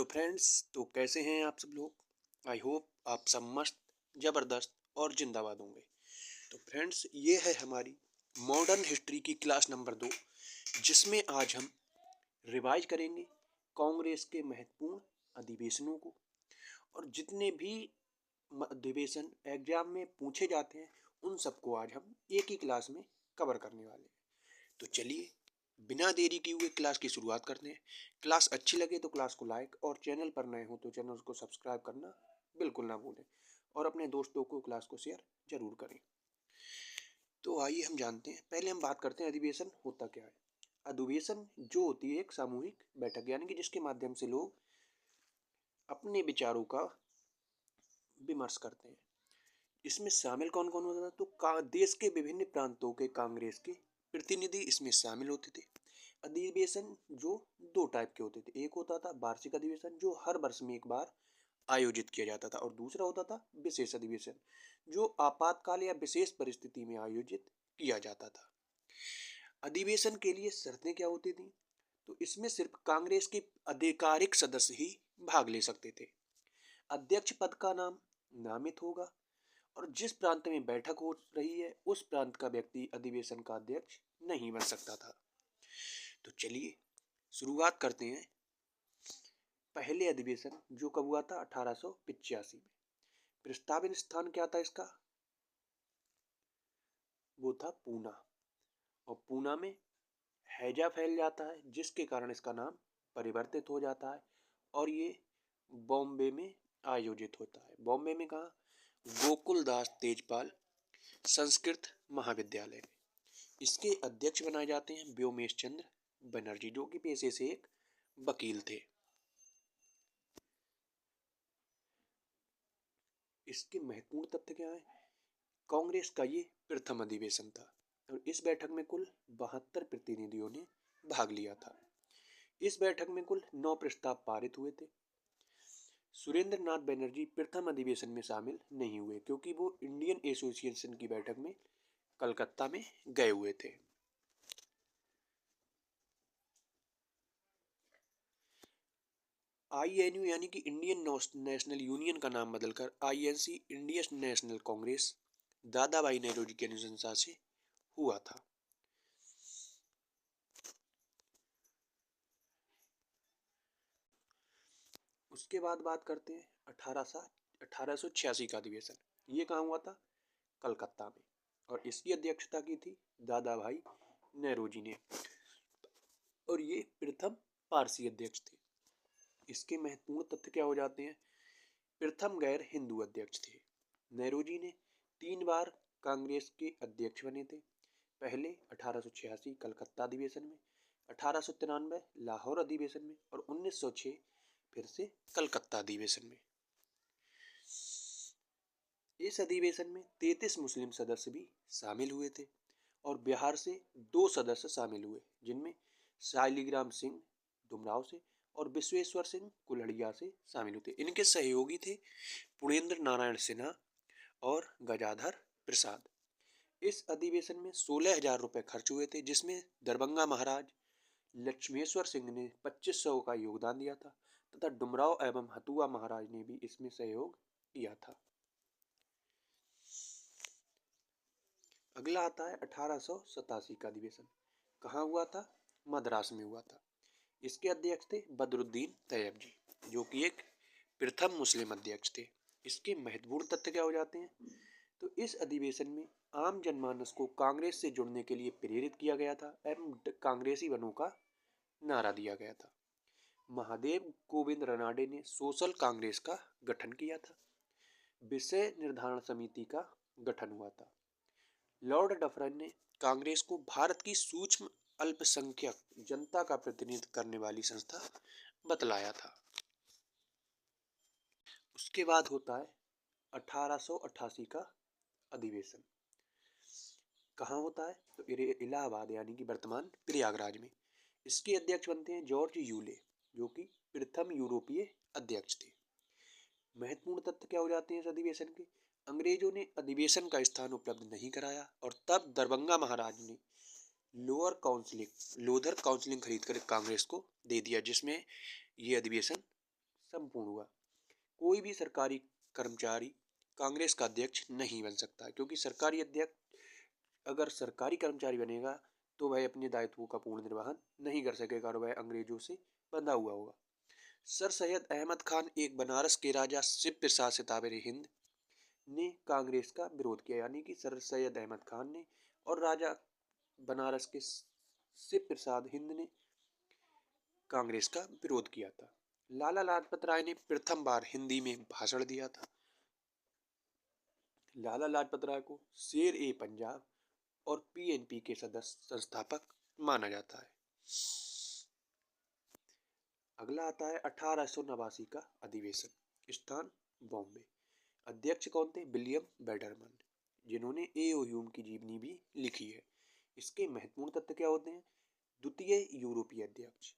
Hello friends, तो कैसे हैं आप सब लोग। आई होप आप सब मस्त, ज़बरदस्त और जिंदाबाद होंगे। तो फ्रेंड्स, ये है हमारी मॉडर्न हिस्ट्री की क्लास नंबर 2, जिसमें आज हम रिवाइज करेंगे कांग्रेस के महत्वपूर्ण अधिवेशनों को। और जितने भी अधिवेशन एग्जाम में पूछे जाते हैं उन सबको आज हम एक ही क्लास में कवर करने वाले हैं। तो चलिए बिना देरी किए हुए क्लास की शुरुआत करते हैं। क्लास अच्छी लगे तो क्लास को लाइक और चैनल पर नए हो तो चैनल को सब्सक्राइब करना बिल्कुल ना भूलें और अपने दोस्तों को क्लास को शेयर जरूर करें। तो आइए हम जानते हैं, पहले हम बात करते हैं अधिवेशन होता क्या है। अधिवेशन जो होती है एक सामूहिक बैठक, यानी कि जिसके माध्यम से लोग अपने विचारों का विमर्श करते हैं। इसमें शामिल कौन कौन होता था, तो देश के विभिन्न प्रांतों के कांग्रेस के प्रतिनिधि इसमें शामिल होते थे। अधिवेशन जो दो टाइप के होते थे, एक होता था वार्षिक अधिवेशन जो हर वर्ष में एक बार आयोजित किया जाता था, और दूसरा होता था विशेष अधिवेशन जो आपातकाल या विशेष परिस्थिति में आयोजित किया जाता था। अधिवेशन के लिए शर्तें क्या होती थी, तो इसमें सिर्फ कांग्रेस के आधिकारिक सदस्य ही भाग ले सकते थे। अध्यक्ष पद का नाम नामित होगा और जिस प्रांत में बैठक हो रही है उस प्रांत का व्यक्ति अधिवेशन का अध्यक्ष नहीं बन सकता था। तो चलिए शुरुआत करते हैं पहले अधिवेशन जो कब हुआ था 1885 में। प्रस्तावित स्थान क्या था इसका, वो था पूना। और पूना में हैजा फैल जाता है जिसके कारण इसका नाम परिवर्तित हो जाता है और ये बॉम्बे में आयोजित होता है। बॉम्बे में कहाँ, गोकुलदास तेजपाल संस्कृत महाविद्यालय में। इसके अध्यक्ष बनाए जाते हैं व्योमेश चंद्र बनर्जी, जो कि पेशे से एक वकील थे। इसके महत्वपूर्ण तथ्य क्या है, कांग्रेस का ये प्रथम अधिवेशन था और इस बैठक में कुल 72 प्रतिनिधियों ने भाग लिया था। इस बैठक में कुल 9 प्रस्ताव पारित हुए थे। सुरेंद्र नाथ बनर्जी प्रथम अधिवेशन में शामिल नहीं हुए क्योंकि वो इंडियन एसोसिएशन की बैठक में कलकत्ता में गए हुए थे। INU यानी कि इंडियन नेशनल यूनियन का नाम बदलकर INC इंडियन नेशनल कांग्रेस दादा भाई नौरोजी की अनुशंसा से हुआ था। उसके बाद बात करते हैं 1886 का अधिवेशन। ये कहाँ हुआ था, कलकत्ता में, और इसकी अध्यक्षता की थी दादा भाई नौरोजी ने और ये प्रथम पारसी अध्यक्ष थे। इसके महत्वपूर्ण तथ्य क्या हो जाते हैं, प्रथम गैर हिंदू अध्यक्ष थे। नौरोजी ने 3 बार कांग्रेस के अध्यक्ष बने थे, पहले 1886 कलकत्ता अधिवेशन में, 1893 लाहौर अधिवेशन में और 1906 फिर से कलकत्ता अधिवेशन में। इस अधिवेशन में 33 मुस्लिम सदस्य भी शामिल हुए थे और बिहार से 2 सदस्य शामिल हुए, जिनमें शालिग्राम सिंह डुमराव से और विश्वेश्वर सिंह कुल्हड़िया से शामिल हुए थे। इनके सहयोगी थे पुरेंद्र नारायण सिन्हा और गजाधर प्रसाद। इस अधिवेशन में 16,000 रुपये खर्च हुए थे, जिसमें दरभंगा महाराज लक्ष्मेश्वर सिंह ने 2500 का योगदान दिया था तथा डुमराव एवं हथुआ महाराज ने भी इसमें सहयोग किया था। अगला आता है 1887 का अधिवेशन। कहाँ हुआ था, मद्रास में हुआ था। इसके अध्यक्ष थे बदरुद्दीन तैयब जी, जो कि एक प्रथम मुस्लिम अध्यक्ष थे। इसके महत्वपूर्ण तथ्य क्या हो जाते हैं, तो इस अधिवेशन में आम जनमानस को कांग्रेस से जुड़ने के लिए प्रेरित किया गया था एवं कांग्रेसी बनों का नारा दिया गया था। महादेव गोविंद रनाडे ने सोशल कांग्रेस का गठन किया था। विषय निर्धारण समिति का गठन हुआ था। लॉर्ड डफरिन ने कांग्रेस को भारत की सूक्ष्म अल्पसंख्यक जनता का प्रतिनिधित्व करने वाली संस्था बतलाया था। उसके बाद होता है 1888 का अधिवेशन। कहाँ होता है, तो इलाहाबाद यानी कि वर्तमान प्रयागराज में। इसके अध्यक्ष बनते हैं जॉर्ज यूले, जो कि प्रथम यूरोपीय अध्यक्ष थे। महत्वपूर्ण तथ्य क्या हो जाते हैं इस अधिवेशन के, अंग्रेजों ने अधिवेशन का स्थान उपलब्ध नहीं कराया और तब दरभंगा महाराज ने लोधर काउंसिलिंग खरीद कर कांग्रेस को दे दिया, जिसमें ये अधिवेशन संपूर्ण हुआ। कोई भी सरकारी कर्मचारी कांग्रेस का अध्यक्ष नहीं बन सकता, क्योंकि सरकारी अध्यक्ष अगर सरकारी कर्मचारी बनेगा तो वह अपने दायित्वों का पूर्ण निर्वहन नहीं कर सकेगा और वह अंग्रेजों से बंधा हुआ होगा। सर सैयद अहमद खान, एक बनारस के राजा शिव प्रसाद सितावर हिंद ने कांग्रेस का विरोध किया, यानी कि सर सैयद अहमद खान ने और राजा बनारस के शिव प्रसाद हिंद ने कांग्रेस का विरोध किया था। लाला लाजपत राय ने प्रथम बार हिंदी में भाषण दिया था। लाला लाजपत राय को शेर ए पंजाब और पीएनपी के सदस्य संस्थापक माना जाता है। अगला आता है 1889 का अधिवेशन, स्थान बॉम्बे। अध्यक्ष कौन थे? विलियम बेडरमन, जिन्होंने एओयू की जीवनी भी लिखी है। इसके महत्वपूर्ण तथ्य क्या होते हैं? द्वितीय यूरोपीय अध्यक्ष।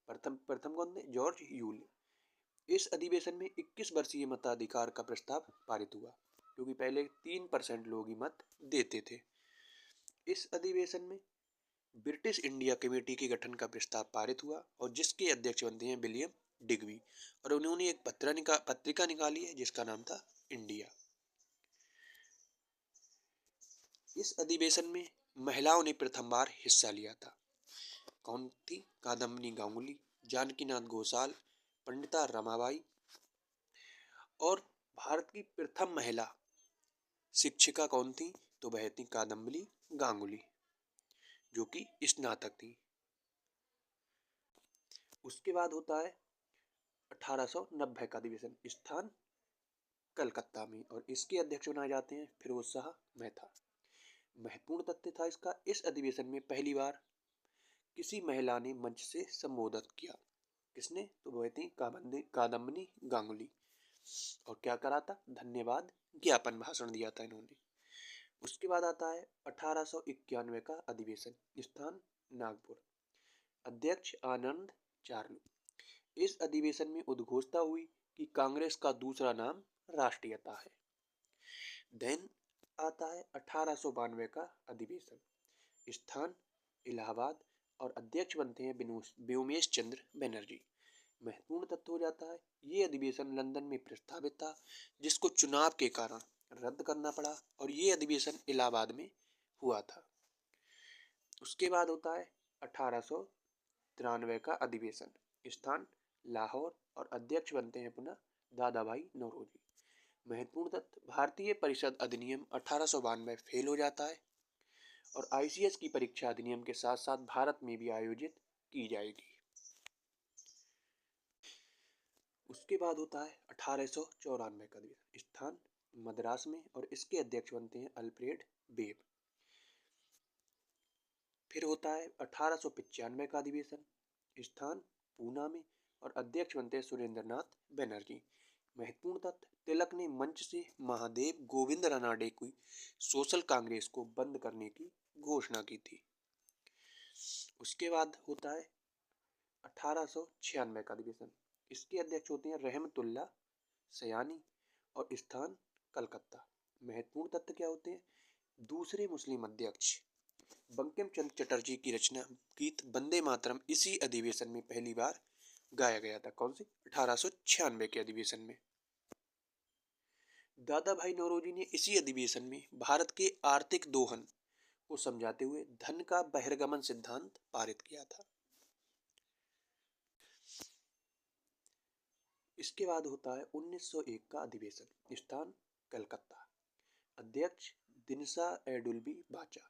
प्रथम कौन थे? George Yule. इस अधिवेशन में 21 वर्षीय मताधिकार का प्रस्ताव पारित हुआ, क्योंकि पहले 3% लोग ही मत देते थे। इस अधिवेशन में ब्रिटिश इंडिया कमेटी के गठन का प्रस्ताव पारित हुआ और जिसके अध्यक्ष बनते हैं विलियम डिग्बी, और उन्होंने एक पत्रिका निकाली है जिसका नाम था इंडिया। इस अधिवेशन में महिलाओं ने प्रथम बार हिस्सा लिया था। कौन थी? कादम्बिनी गांगुली, जानकीनाथ घोषाल, पंडिता रमाबाई और भारत की प्रथम महिला शिक्षिका कौन थी? तो वह थी कादम्बिनी गांगुली, जो कि स्नातक थी। उसके बाद होता है 1890 का अधिवेशन, स्थान कलकत्ता में, और इसके अध्यक्ष बनाए जाते हैं फिरोज शाह मेहता। महत्वपूर्ण तथ्य था इसका, इस अधिवेशन में पहली बार किसी महिला ने मंच से संबोधित किया। किसने? तो वह थी कादम्बिनी गांगुली। और क्या करा था? धन्यवाद ज्ञापन भाषण दिया था इन्होंने। उसके बाद आता है 1891 का अधिवेशन, स्थान नागपुर। अध्यक्ष आनंद चार्लू। इस अधिवेशन में उद्घोषणा हुई कि कांग्रेस का दूसरा नाम राष्ट्रीयता है। देन आता है 1892 का अधिवेशन, स्थान इलाहाबाद, और अध्यक्ष बनते हैं व्योमेश चंद्र बनर्जी। महत्वपूर्ण तथ्य हो जाता है, ये अधिवेशन लंदन में प्रस्तावित था, जिसको चुनाव के कारण रद्द करना पड़ा, और ये अधिवेशन इलाहाबाद में हुआ था। उसके बाद होता है 1893 का अधिवेशन, स्थान लाहौर, और अध्यक्ष बनते हैं पुनः दादा भाई नौरोजी। महत्वपूर्ण तथ्य, भारतीय परिषद अधिनियम 1892 फेल हो जाता है और आईसीएस की परीक्षा अधिनियम के साथ साथ भारत में भी आयोजित की जाएगी। उसके बाद होता है 1894 का अधिवेशन, स्थान मद्रास में, और इसके अध्यक्ष बनते हैं अल्फ्रेड बेब। फिर होता है 1895 का अधिवेशन, स्थान पूना में, और अध्यक्ष बनते हैं सुरेंद्र नाथ बनर्जी। महत्वपूर्ण तथ्य, तिलक ने मंच से महादेव गोविंद रानडे की सोशल कांग्रेस को बंद करने की घोषणा की थी। उसके बाद होता है 1896 का अधिवेशन, इसके अध्यक्ष होते हैं रहमतुल्ला सयानी, और स्थान कलकत्ता। महत्वपूर्ण तथ्य क्या होते हैं? दूसरे मुस्लिम अध्यक्ष बंकिम चंद्र चटर्जी की रचना गीत वंदे मातरम इसी अधिवेशन में पहली बार गाया गया था। कौन से? 1896 के अधिवेशन में। दादा भाई नौरोजी ने इसी अधिवेशन में भारत के आर्थिक दोहन को समझाते हुए धन का बहिर्गमन सिद्धांत पारित किया था। इसके बाद होता है 1901 का अधिवेशन, स्थान कलकत्ता। अध्यक्ष दिनसा एडुल्बी बाचा।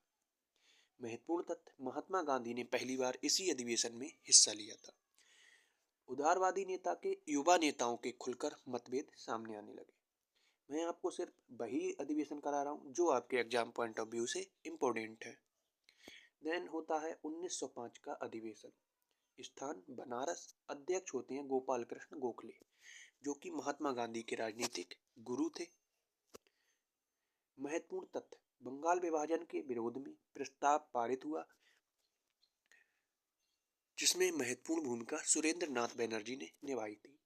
महत्वपूर्ण तथ्य, महात्मा गांधी ने पहली बार इसी अधिवेशन में हिस्सा लिया था। उदारवादी नेता के युवा नेताओं के खुलकर मतभेद सामने आने लगे। मैं आपको सिर्फ वही अधिवेशन करा रहा हूँ जो आपके एग्जाम पॉइंट ऑफ व्यू से इम्पोर्टेंट है। देन होता है 1905 का अधिवेशन, स्थान बनारस। अध्यक्ष होते हैं गोपाल कृष्ण गोखले, जो कि महात्मा गांधी के राजनीतिक गुरु थे। महत्वपूर्ण तथ्य, बंगाल विभाजन के विरोध में प्रस्ताव पारित हुआ, जिसमें महत्वपूर्ण भूमिका सुरेंद्र नाथ बनर्जी ने निभाई थी।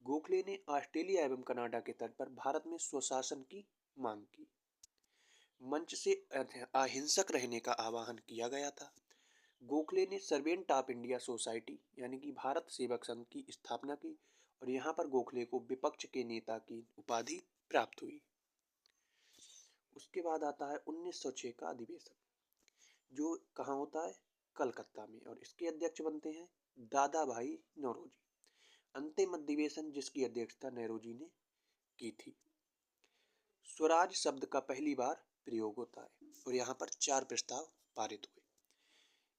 गोखले ने ऑस्ट्रेलिया एवं कनाडा के तट पर भारत में स्वशासन की मांग की। मंच से अहिंसक रहने का आह्वान किया गया था। गोखले ने सर्वेंट ऑफ इंडिया सोसाइटी यानी कि भारत सेवक संघ की स्थापना की और यहाँ पर गोखले को विपक्ष के नेता की उपाधि प्राप्त हुई। उसके बाद आता है 1906 का अधिवेशन, जो कहाँ होता है, कलकत्ता में, और इसके अध्यक्ष बनते हैं दादा भाई नौरोजी। अंतिम अधिवेशन जिसकी अध्यक्षता नेहरू ने की थी। स्वराज शब्द का पहली बार प्रयोग होता है और यहाँ पर 4 प्रस्ताव पारित हुए।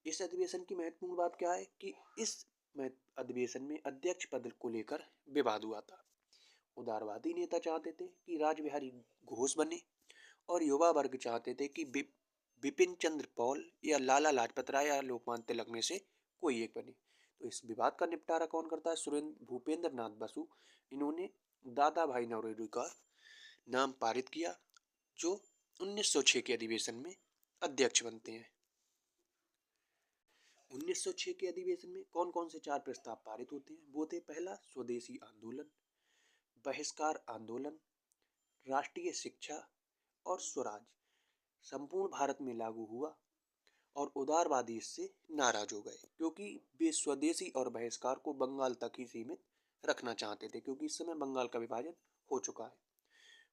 इस अधिवेशन की महत्वपूर्ण बात क्या है कि इस अधिवेशन में अध्यक्ष पद को लेकर विवाद हुआ था। उदारवादी नेता चाहते थे कि रासबिहारी घोष बने और युवा वर्ग चाहते थे कि बिपिन चंद्र पॉल या लाला लाजपत राय या लोकमान्य तिलक में से कोई एक बने। तो इस विवाद का निपटारा कौन करता है, सुरेंद्र भूपेंद्र नाथ बसु। इन्होंने दादा भाई नौरोजी का नाम पारित किया, जो 1906 के अधिवेशन में अध्यक्ष बनते हैं। 1906 के अधिवेशन में कौन कौन से 4 प्रस्ताव पारित होते हैं, वो थे पहला स्वदेशी आंदोलन, बहिष्कार आंदोलन, राष्ट्रीय शिक्षा और स्वराज संपूर्ण भारत में लागू हुआ और उदारवादी इससे नाराज हो गए क्योंकि वे स्वदेशी और बहिष्कार को बंगाल तक ही सीमित रखना चाहते थे, क्योंकि इस समय बंगाल का विभाजन हो चुका है।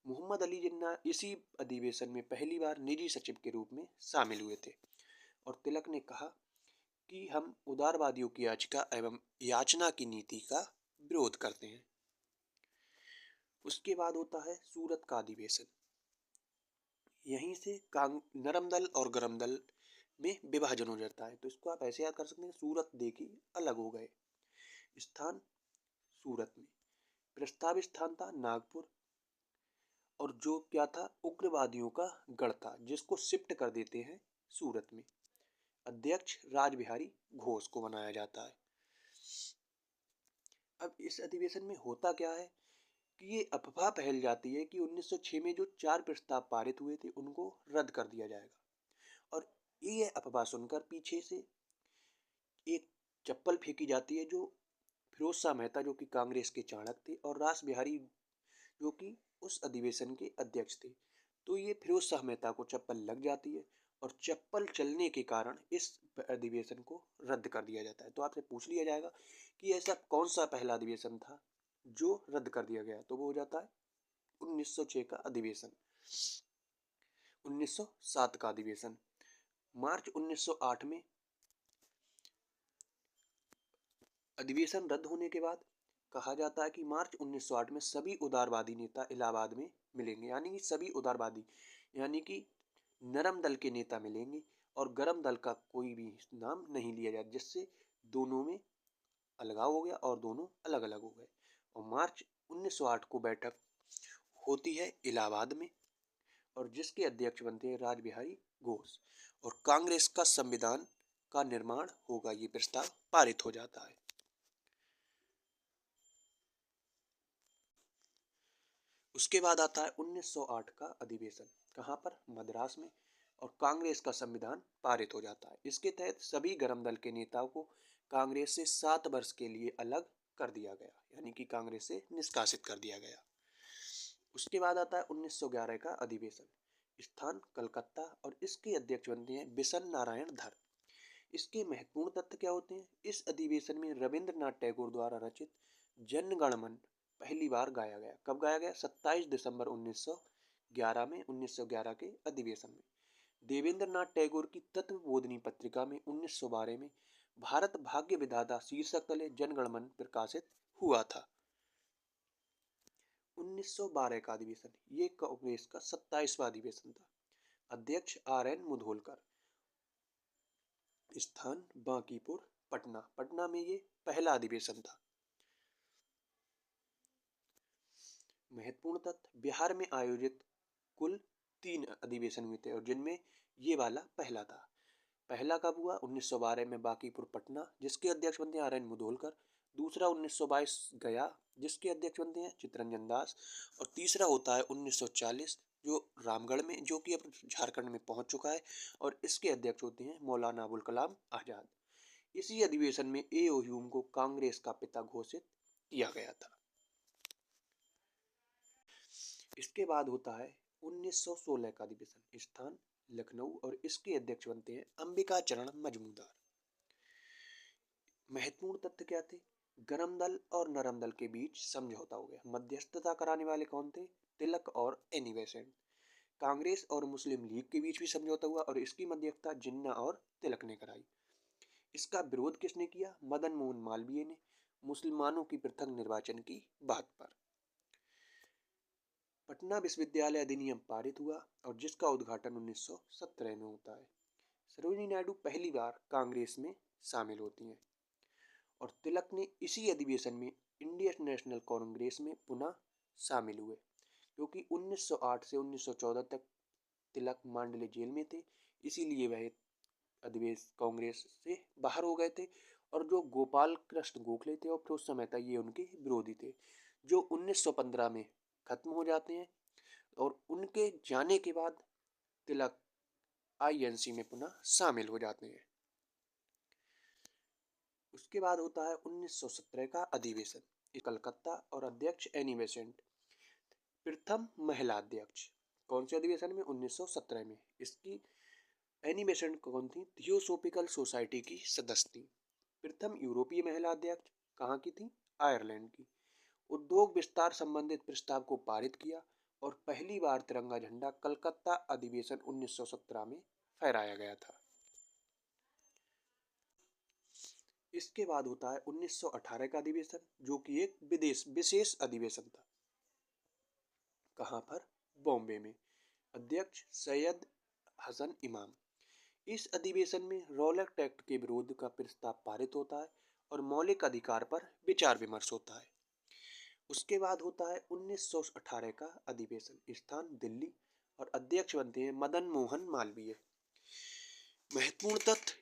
मोहम्मद अली जिन्ना इसी अधिवेशन में पहली बार निजी सचिव के रूप में शामिल हुए थे और तिलक ने कहा कि हम उदारवादियों की याचिका एवं याचना की नीति का विरोध करते हैं। उसके बाद होता है सूरत का अधिवेशन। यहीं से नरम दल और गरम दल में विभाजन हो जाता है। तो इसको आप ऐसे याद कर सकते हैं, सूरत देखी अलग हो गए। स्थान सूरत में, प्रस्तावित स्थान था नागपुर, और जो क्या था, उग्रवादियों का गढ़ था जिसको शिफ्ट कर देते हैं सूरत में। अध्यक्ष रासबिहारी घोष को बनाया जाता है। अब इस अधिवेशन में होता क्या है कि ये अफवाह फैल जाती है कि 1906 में जो 4 प्रस्ताव पारित हुए थे उनको रद्द कर दिया जाएगा, और ये अफवाह सुनकर पीछे से एक चप्पल फेंकी जाती है जो फिरोज शाह मेहता, जो कि कांग्रेस के चाणक्य थे, और रासबिहारी जो कि उस अधिवेशन के अध्यक्ष थे। तो ये फिरोज शाह मेहता को चप्पल लग जाती है और चप्पल चलने के कारण इस अधिवेशन को रद्द कर दिया जाता है। तो आपसे पूछ लिया जाएगा कि ऐसा कौन सा पहला अधिवेशन था जो रद्द कर दिया गया, तो वो हो जाता है 1906 का अधिवेशन। 1907 का अधिवेशन, मार्च 1908 में अधिवेशन रद्द होने के बाद कहा जाता है कि मार्च 1908 में सभी उदारवादी नेता इलाहाबाद में मिलेंगे, यानी कि सभी उदारवादी, यानी कि नरम दल के नेता मिलेंगे और गरम दल का कोई भी नाम नहीं लिया जाए, जिससे दोनों में अलगाव हो गया और दोनों अलग अलग हो गए। और मार्च 1908 को बैठक होती है इलाहाबाद में और जिसके अध्यक्ष बनते हैं रासबिहारी घोष, और कांग्रेस का संविधान का निर्माण होगा, ये प्रस्ताव पारित हो जाता है। उसके बाद आता है 1908 का अधिवेशन, कहाँ पर, मद्रास में, और कांग्रेस का संविधान पारित हो जाता है। इसके तहत सभी गरम दल के नेताओं को कांग्रेस से 7 वर्ष के लिए अलग कर दिया गया, यानी कि कांग्रेस से निष्कासित कर दिया गया। उसके बाद आता है 1911 का अधिवेशन, स्थान कलकत्ता, और इसके अध्यक्ष बनते हैं बिशन नारायण धर। इसके महत्वपूर्ण तथ्य क्या होते हैं, इस अधिवेशन में रविंद्रनाथ टैगोर द्वारा रचित जन गण मन पहली बार गाया गया। कब गाया गया, 27 दिसंबर 1911 में, 1911 के अधिवेशन में। देवेंद्रनाथ टैगोर की तत्वबोधिनी पत्रिका में 1912 में भारत भाग्य विधाता शीर्षक तले जन गण मन प्रकाशित हुआ था। 1912 का अधिवेशन, ये कांग्रेस का 27वां अधिवेशन था। अध्यक्ष RN मुधोलकर, स्थान बांकीपुर, पटना। पटना में ये पहला अधिवेशन था। महत्वपूर्ण तथ्य, बिहार में आयोजित कुल 3 अधिवेशन हुए थे और जिनमें ये वाला पहला था। पहला कब हुआ, 1912 में बांकीपुर पटना, जिसके अध्यक्ष बनते हैं RN मुधोलकर। दूसरा 1922 गया, जिसके अध्यक्ष बनते हैं चित्तरंजन दास। और तीसरा होता है 1940 जो रामगढ़ में, जो कि अब झारखंड में पहुंच चुका है, और इसके अध्यक्ष होते हैं मौलाना अबुल कलाम आजाद। इसी अधिवेशन में A.O. ह्यूम को कांग्रेस का पिता घोषित किया गया था। इसके बाद होता है 1916 का अधिवेशन, स्थान लखनऊ, और इसके अध्यक्ष बनते हैं अंबिका चरण मजमूदार। महत्वपूर्ण तथ्य क्या थे गरम दल और नरम दल के बीच समझौता हो गया। मध्यस्थता कराने वाले कौन थे? तिलक और एनी बेसेंट। कांग्रेस और मुस्लिम लीग के बीच भी समझौता हुआ और इसकी मध्यस्थता जिन्ना और तिलक ने कराई। इसका विरोध किसने किया? मदन मोहन मालवीय ने, मुसलमानों की पृथक निर्वाचन की बात पर। पटना विश्वविद्यालय अधिनियम पारित हुआ और जिसका उद्घाटन 1917 में होता है। सरोजिनी नायडू पहली बार कांग्रेस में शामिल होती हैं और तिलक ने इसी अधिवेशन में इंडियन नेशनल कांग्रेस में पुनः शामिल हुए, क्योंकि 1908 से 1914 तक तिलक मांडले जेल में थे, इसीलिए वह अधिवेशन कांग्रेस से बाहर हो गए थे। और जो गोपाल कृष्ण गोखले थे और फिर उस समय तक ये उनके विरोधी थे, जो 1915 में खत्म हो जाते हैं। और उनके जाने के बाद तिलक आईएनसी में पुनः शामिल हो जाते हैं। उसके बाद होता है 1917 का अधिवेशन, कलकत्ता और अध्यक्ष एनी बेसेंट, प्रथम महिला अध्यक्ष। कौन से अधिवेशन में? 1917 में। इसकी एनी बेसेंट कौन थी? थियोसोफिकल सोसाइटी की सदस्य थी। प्रथम यूरोपीय महिला अध्यक्ष कहाँ की थी? आयरलैंड की। उद्योग विस्तार संबंधित प्रस्ताव को पारित किया और पहली बार तिरंगा झंडा कलकत्ता अधिवेशन 1917 में फहराया गया था। इसके बाद होता है 1918 का अधिवेशन, जो कि एक विशेष अधिवेशन था। कहाँ पर? बॉम्बे में। अध्यक्ष सैयद हसन इमाम। इस अधिवेशन में रॉलेट एक्ट के विरोध का प्रस्ताव पारित होता है और मौलिक अधिकार पर विचार विमर्श होता है। उसके बाद होता है 1918 का अधिवेशन, स्थान दिल्ली और अध्यक्ष बनते हैं मदन मोहन मालवीय। महत्वपूर्ण तथ्य,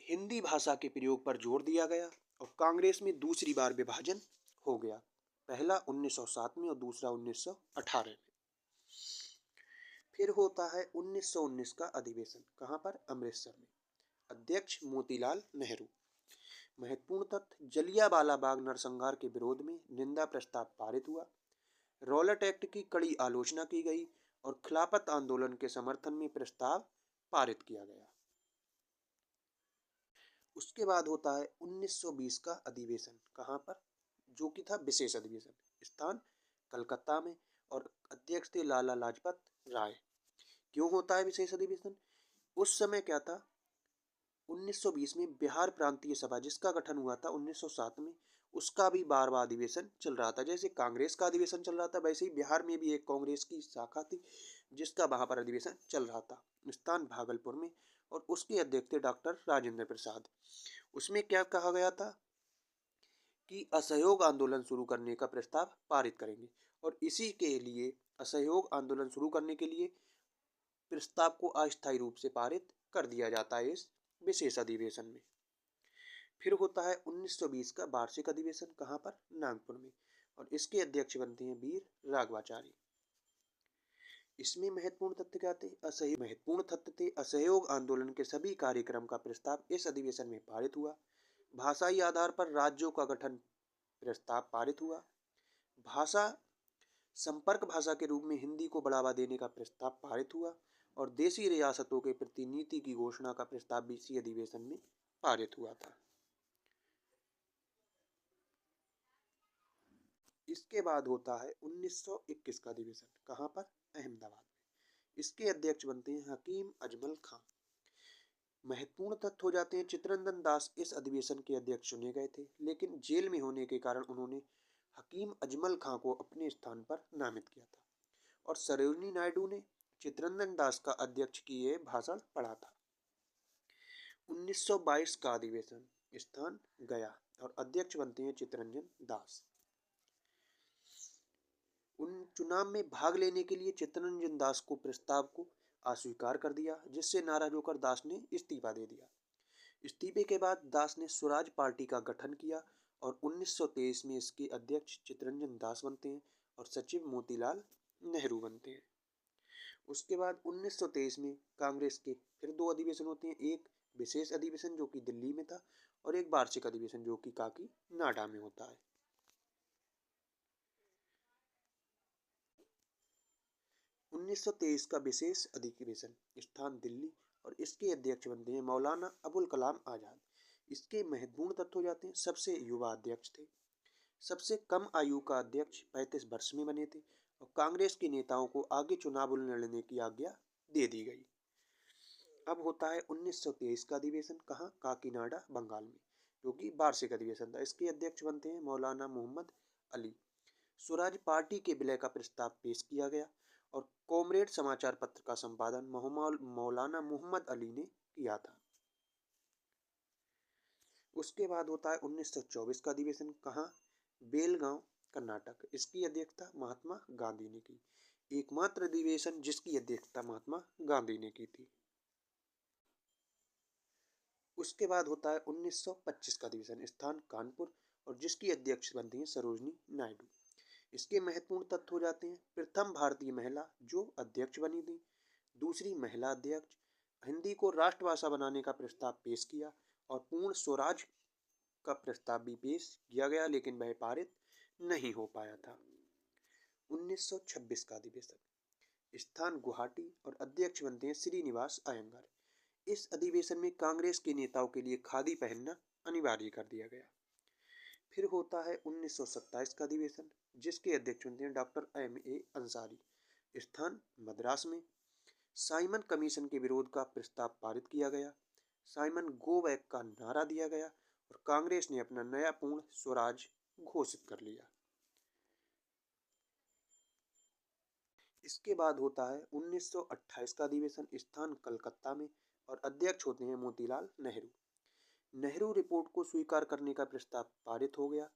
हिंदी भाषा के प्रयोग पर जोर दिया गया और कांग्रेस में दूसरी बार विभाजन हो गया, पहला 1907 में और दूसरा 1918 में। फिर होता है 1919 का अधिवेशन, कहाँ पर? अमृतसर में। अध्यक्ष मोतीलाल नेहरू। महत्वपूर्ण तथ्य, जलियांवाला बाग नरसंहार के विरोध में निंदा प्रस्ताव पारित हुआ, रॉलेट एक्ट की कड़ी आलोचना की गई और खिलाफत आंदोलन के समर्थन में प्रस्ताव पारित किया गया। उसके बाद होता है 1920 का अधिवेशन, कहाँ पर? जो कि था विशेष अधिवेशन, स्थान कलकत्ता में और अध्यक्ष थे लाला लाजपत राय। क्यों होता है विशेष अधिवेशन? उस समय क्या था? 1920 में बिहार प्रांतीय सभा, जिसका गठन हुआ था 1907 में, उसका भी बार बार अधिवेशन चल रहा था। जैसे कांग्रेस का अधिवेशन चल रहा था, वैसे ही बिहार में भी एक कांग्रेस की शाखा थी जिसका वहां पर अधिवेशन चल रहा था, स्थान भागलपुर में, और उसके अध्यक्ष थे डॉक्टर राजेंद्र प्रसाद। उसमें क्या कहा गया था कि असहयोग आंदोलन शुरू करने का प्रस्ताव पारित करेंगे और इसी के लिए असहयोग आंदोलन शुरू करने के लिए प्रस्ताव को अस्थायी रूप से पारित कर दिया जाता है इस विशेष अधिवेशन में। फिर होता है 1920 का वार्षिक अधिवेशन, कहाँ पर? नागपुर में, और इसके अध्यक्ष बनते हैं वीर राघवाचारी। इसमें महत्वपूर्ण तथ्य क्या थे? महत्वपूर्ण तथ्य थे असहयोग आंदोलन के सभी कार्यक्रम का प्रस्ताव इस अधिवेशन में पारित हुआ। भाषाई आधार पर राज्यों का गठन प्रस्ताव पारित हुआ। भाषा संपर्क भाषा के रूप में हिंदी को बढ़ावा देने का प्रस्ताव पारित हुआ और देशी रियासतों के प्रति नीति की घोषणा का प्रस्ताव भी इसी अधिवेशन में पारित हुआ था। इसके बाद होता है 1921 का अधिवेशन, कहाँ पर? अहमदाबाद में। इसके अध्यक्ष बनते हैं हकीम अजमल खां। महत्वपूर्ण तथ्य हो जाते हैं, चित्तरंजन दास इस अधिवेशन के अध्यक्ष चुने गए थे, लेकिन जेल में होने के कारण उन्होंने हकीम अजमल खां को अपने स्थान पर नामित किया था और सरोजिनी नायडू ने चित्तरंजन दास का अध्यक्ष किए भाषण पढ़ा था। 1922 का अधिवेशन, स्थान गया और अध्यक्ष बनते हैं चित्तरंजन दास। उन चुनाव में भाग लेने के लिए चित्तरंजन दास को प्रस्ताव को अस्वीकार कर दिया, जिससे नाराज होकर दास ने इस्तीफा दे दिया। इस्तीफे के बाद दास ने स्वराज पार्टी का गठन किया और 1923 में इसके अध्यक्ष चित्तरंजन दास बनते हैं और सचिव मोतीलाल नेहरू बनते हैं। उसके बाद 1923 में कांग्रेस के फिर दो अधिवेशन होते हैं, एक विशेष अधिवेशन जो कि दिल्ली में था और एक वार्षिक अधिवेशन जो कि काकी नाडा में होता है। 1923 का विशेष अधिवेशन, स्थान दिल्ली और इसके अध्यक्ष बनते हैं मौलाना अबुल कलाम आजाद। इसके महत्वपूर्ण तथ्य हो जाते हैं, सबसे युवा अध्यक्ष थे, सबसे कम आयु का अध्यक्ष 35 वर्ष में बने थे, और कांग्रेस के नेताओं को आगे चुनाव लड़ने की आज्ञा दे दी गई। अब होता है 1923 का अधिवेशन, कहाँ? काकीनाडा, बंगाल में, जो कि वार्षिक अधिवेशन था। इसके अध्यक्ष बनते हैं मौलाना मोहम्मद अली। स्वराज पार्टी के विलय का प्रस्ताव पेश किया गया और कॉमरेड समाचार पत्र का संपादन मौलाना मोहम्मद अली ने किया था। उसके बाद होता है 1924 का अधिवेशन, कहाँ? बेलगांव, कर्नाटक। इसकी अध्यक्षता महात्मा गांधी ने की। एकमात्र अधिवेशन जिसकी अध्यक्षता महात्मा गांधी ने की थी। उसके बाद होता है 1925 का अधिवेशन, स्थान कानपुर, और जिसकी अध्यक्ष बनती है सरोजनी नायडू। इसके महत्वपूर्ण तथ्य हो जाते हैं, प्रथम भारतीय महिला जो अध्यक्ष बनी थी, दूसरी महिला अध्यक्ष, हिंदी को राष्ट्रभाषा बनाने का प्रस्ताव पेश किया, और पूर्ण स्वराज का प्रस्ताव भी पेश किया गया, लेकिन वह पारित नहीं हो पाया था। 1926 का अधिवेशन, स्थान गुवाहाटी, और अध्यक्ष बनते हैं श्रीनिवास अयंगार। इस अधिवेशन में कांग्रेस के नेताओं के लिए खादी पहनना अनिवार्य कर दिया गया। फिर होता है 1927 का अधिवेशन, जिसके अध्यक्ष बनते हैं डॉक्टर M.A. अंसारी। स्थान मद्रास में। साइमन कमीशन के विरोध का प्रस्ताव पारित किया गया, साइमन गो बैक का नारा दिया गया, और कांग्रेस ने अपना नया पूर्ण स्वराज घोषित कर लिया। इसके बाद होता है 1928 का अधिवेशन, स्थान कलकत्ता में, और अध्यक्ष होते हैं मोतीलाल नेहरू। नेहरू रिपोर्ट को स्वीकार करने का प्रस्ताव पारित हो गया।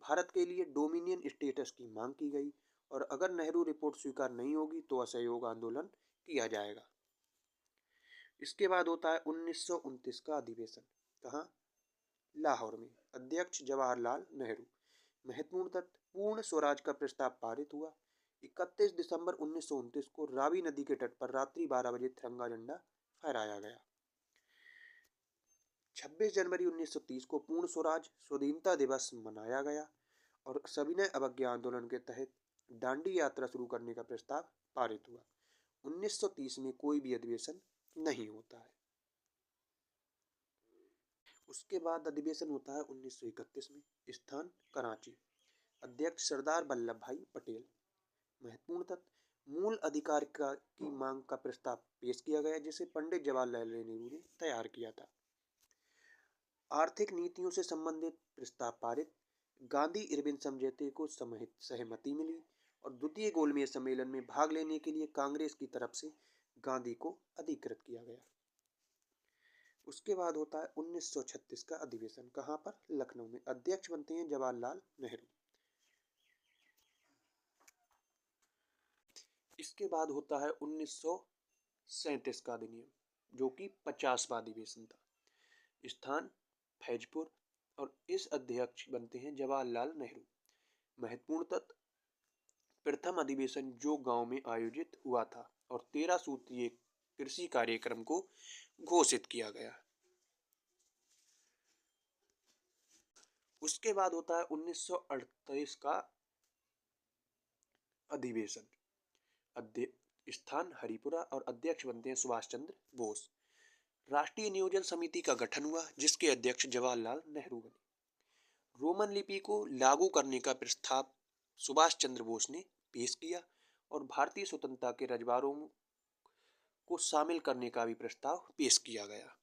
भारत के लिए डोमिनियन स्टेटस की मांग की गई, और अगर नेहरू रिपोर्ट स्वीकार नहीं होगी तो असहयोग आंदोलन किया जाएगा। इसके बाद होता है 1929 का अधिवेशन, कहाँ? लाहौर में, अध्यक्ष जवाहरलाल नेहरू। महत्वपूर्ण तथ्य, पूर्ण स्वराज का प्रस्ताव पारित हुआ। 31 दिसंबर 1929 को रावी नदी के तट पर रात्रि 12 बजे तिरंगा झंडा फहराया गया। 26 जनवरी 1930 को पूर्ण स्वराज स्वाधीनता दिवस मनाया गया, और सविनय अवज्ञा आंदोलन के तहत दांडी यात्रा शुरू करने का प्रस्ताव पारित हुआ। 1930 में कोई भी अधिवेशन नहीं होता है। उसके बाद अधिवेशन होता है 1931 में, स्थान कराची, अध्यक्ष सरदार वल्लभ भाई पटेल। महत्वपूर्ण तथ्य, मूल अधिकार की मांग का प्रस्ताव पेश किया गया, जिसे पंडित जवाहरलाल नेहरू ने तैयार किया था। आर्थिक नीतियों से संबंधित प्रस्ताव पारित, गांधी इरविन समझौते को सहमति मिली, और द्वितीय गोलमेज सम्मेलन में भाग लेने के लिए कांग्रेस की तरफ से गांधी को अधिकृत किया गया। उसके बाद होता है 1936 का अधिवेशन, कहाँ पर? लखनऊ में, अध्यक्ष बनते हैं जवाहरलाल नेहरू। इसके बाद होता है 1937 का अधिनियम, जो कि 50वां अधिवेशन था। स्थान फैजपुर, और इस अध्यक्ष बनते हैं जवाहरलाल नेहरू। महत्वपूर्ण तथ्य, प्रथम अधिवेशन जो गांव में आयोजित हुआ था, और 13 सूत्रीय कृषि कार्यक्रम को घोषित किया गया। उसके बाद होता है 1938 का अधिवेशन, स्थान हरिपुरा, और अध्यक्ष बनते हैं सुभाष चंद्र बोस। राष्ट्रीय नियोजन समिति का गठन हुआ, जिसके अध्यक्ष जवाहरलाल नेहरू बने। रोमन लिपि को लागू करने का प्रस्ताव सुभाष चंद्र बोस ने पेश किया, और भारतीय स्वतंत्रता के रजवाड़ों को शामिल करने का भी प्रस्ताव पेश किया गया।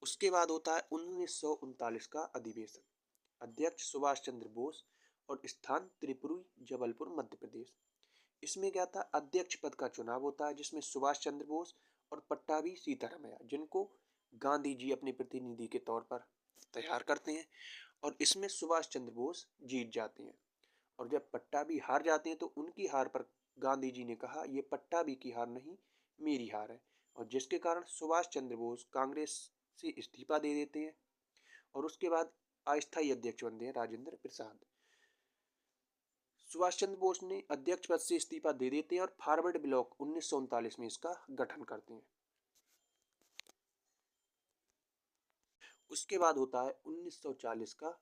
उसके बाद होता है 1939 का अधिवेशन, अध्यक्ष सुभाष चंद्र बोस, और स्थान त्रिपुरी, जबलपुर, मध्य प्रदेश। इसमें क्या था? अध्यक्ष पद का चुनाव होता है, जिसमें सुभाष चंद्र बोस और पट्टाभी सीतारामैया, जिनको गांधी जी अपने प्रतिनिधि के तौर पर तैयार करते हैं, और इसमें सुभाष चंद्र बोस जीत जाते हैं, और जब पट्टाभी हार जाते हैं तो उनकी हार पर गांधी जी ने कहा, ये पट्टाभी की हार नहीं, मेरी हार है, और जिसके कारण सुभाष चंद्र बोस कांग्रेस से इस्तीफा दे देते हैं, और उसके बाद अस्थायी अध्यक्ष बनते हैं राजेंद्र प्रसाद। सुभाष चंद्र बोस ने अध्यक्ष पद से इस्तीफा दे देते हैं, और फॉरवर्ड ब्लॉक 1939 में इसका गठन करते हैं। उसके बाद होता है 1940 का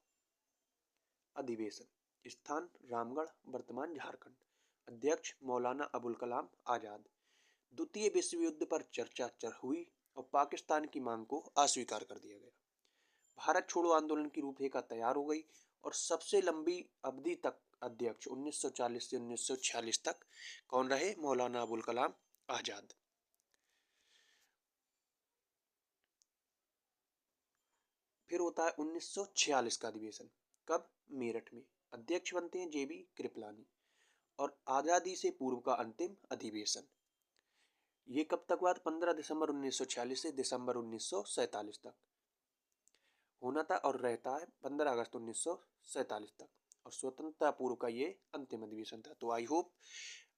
अधिवेशन, स्थान रामगढ़, वर्तमान झारखंड, अध्यक्ष मौलाना अबुल कलाम आजाद। द्वितीय विश्व युद्ध पर चर्चा हुई, और पाकिस्तान की मांग को अस्वीकार कर दिया गया। भारत छोड़ो आंदोलन की रूपरेखा तैयार हो गई और सबसे लंबी अवधि तक अध्यक्ष 1940 से 1946 तक कौन रहे? मौलाना अबुल कलाम आजाद। फिर होता है 1946 का अधिवेशन। कब? मेरठ में। अध्यक्ष बनते हैं जेबी कृपलानी। और आजादी से पूर्व का अंतिम अधिवेशन ये कब तक हुआ? 15 दिसंबर 1946 से दिसंबर 1947 तक होना था और रहता है 15 अगस्त 1947 तक। और स्वतंत्रता पूर्व का ये अंतिम अधिवेशन था। तो आई होप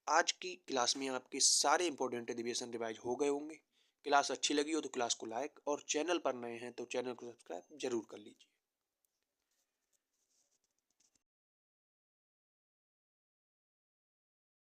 आज की क्लास में आपके सारे इंपॉर्टेंट अधिवेशन रिवाइज हो गए होंगे। क्लास अच्छी लगी हो तो क्लास को लाइक और चैनल पर नए हैं तो चैनल को सब्सक्राइब जरूर कर लीजिए।